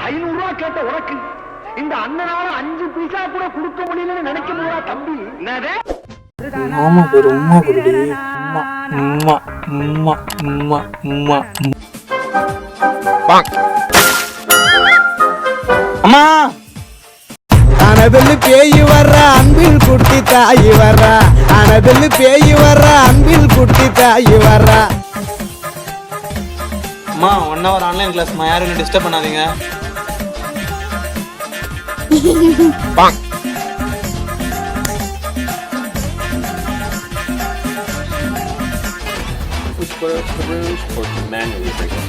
500 ரூபாய் கேட்ட உனக்கு இந்த அண்ணனால 5 பைசா கூட கொடுக்க முடியலன்னு நினைக்க முடியா தம்பி? என்னதே மாமா ஒரு உம்மா குடி. உம்மா உம்மா உம்மா உம்மா அம்மா. அனதில் பேய் வர்ற அன்பில் குட்டி தாய் வர்ற, அனதில் பேய் வர்ற அன்பில் குட்டி தாய் வர்ற. அம்மா 1 hour ஆன்லைன் கிளாஸ்மா, யாரும் டிஸ்டர்ப் பண்ணாதீங்க. Peruse or manually trigger.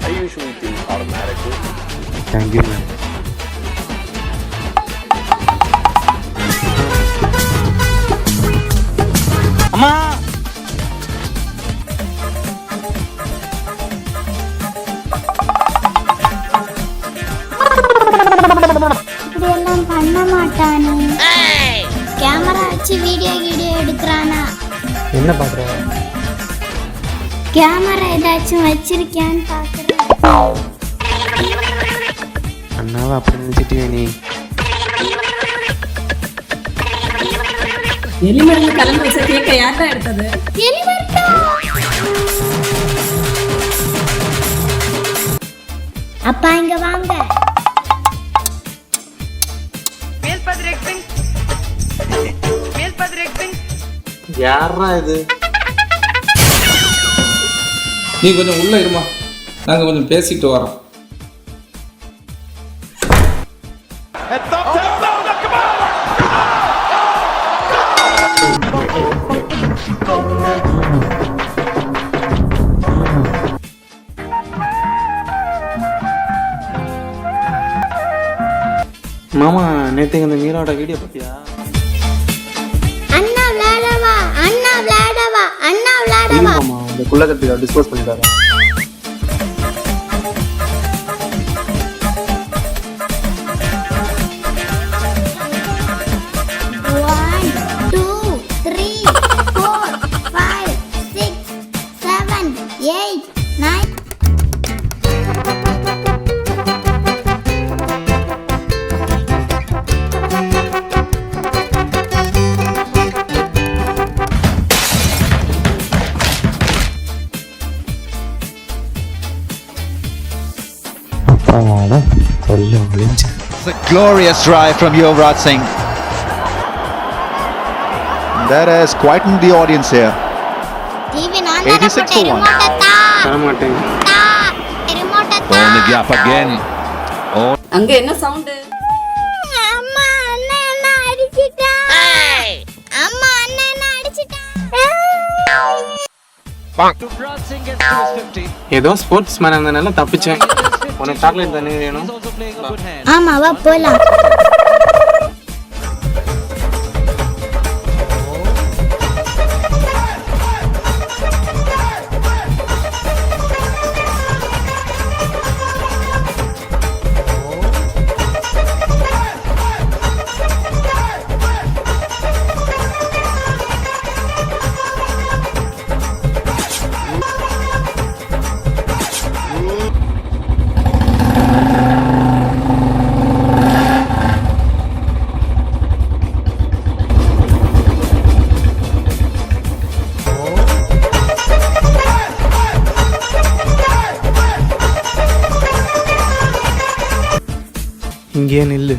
I usually do automatically. Thank you, ma'am. அம்மா இப்படியெல்லாம் பண்ண மாட்டானே. கேமரா வச்சு வீடியோ எடுக்கிறானா? என்ன பாக்குற? கேமரா ஏதாச்சும் வச்சிருக்கியான்னு பாக்குறேன். அண்ணாவை அப்படி நினைச்சிட்டியா நீ? எலிமருந்து கலந்து வச்ச கேக்க யார்தான் எடுத்தது? அப்பா இங்க வாங்க. யாரா இது? நீ கொஞ்சம் உள்ள இருமா, நாங்க கொஞ்சம் பேசிட்டு வரோம். மாமா நேற்று இந்த மீராவோட வீடியோ பார்த்தியா? அண்ணா விளையாடவா, அண்ணா விளையாடவா, அண்ணா விளையாடவா. மாமா இந்த குள்ளக்கத்தில டிஸ்போஸ் பண்ணிட்டாரு. It's a glorious drive from Yuvraj Singh. That has quietened the audience here. 86 for 1. தரமாட்டேன். On the gap again. Oh. அங்க என்ன சவுண்ட்? அம்மா அண்ணன் என்ன அடிச்சிட்டா? அம்மா அண்ணன் என்ன அடிச்சிட்டா? ஏதோ ஸ்போர்ட்ஸ் மேன் இருந்தனால தப்பிச்சேன். உனக்கு சாக்லேட் தானே வேணும்? ஆமா வா போலாம். இங்கே நில்லு.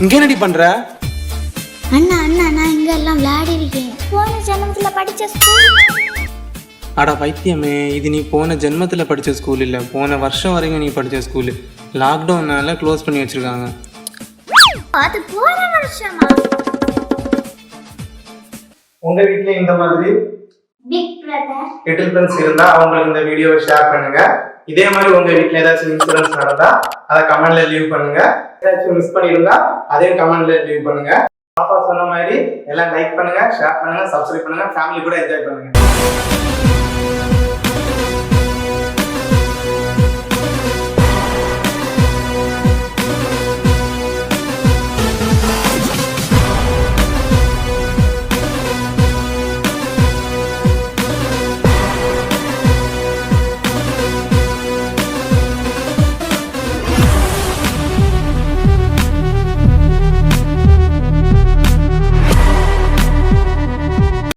இங்கே என்னடி பண்ற? அண்ணா அண்ணா நான் இங்க எல்லாம் விளையாடி இருக்கேன். போன ஜென்மத்துல படிச்ச ஸ்கூல். அட பைத்தியமே, இது நீ போன ஜென்மத்தில் படித்த ஸ்கூல் இல்லை, போன வருஷம் வரைக்கும் நீ படித்த ஸ்கூலு. லாக்டவுன்னால க்ளோஸ் பண்ணி வச்சுருக்காங்க. அது போன வருஷமா? உங்க வீட்ல இந்த மாதிரி பிக் பிரதர் லிட்டில் ஃப்ரெண்ட்ஸ் இருந்தா அவங்களுக்கு இந்த வீடியோவை ஷேர் பண்ணுங்க. இதே மாதிரி உங்க வீட்ல ஏதாச்சும் இன்சூரன்ஸ் நடந்தா அதை கமெண்ட்ல லீவ் பண்ணுங்க. ஏதாச்சும் மிஸ் பண்ணியிருந்தா அதையும் கமெண்ட்ல லீவ் பண்ணுங்க. பாப்பா சொன்ன மாதிரி எல்லாம் லைக் பண்ணுங்க, ஷேர் பண்ணுங்க, சப்ஸ்கிரைப் பண்ணுங்க, ஃபேமிலி கூட என்ஜாய் பண்ணுங்க.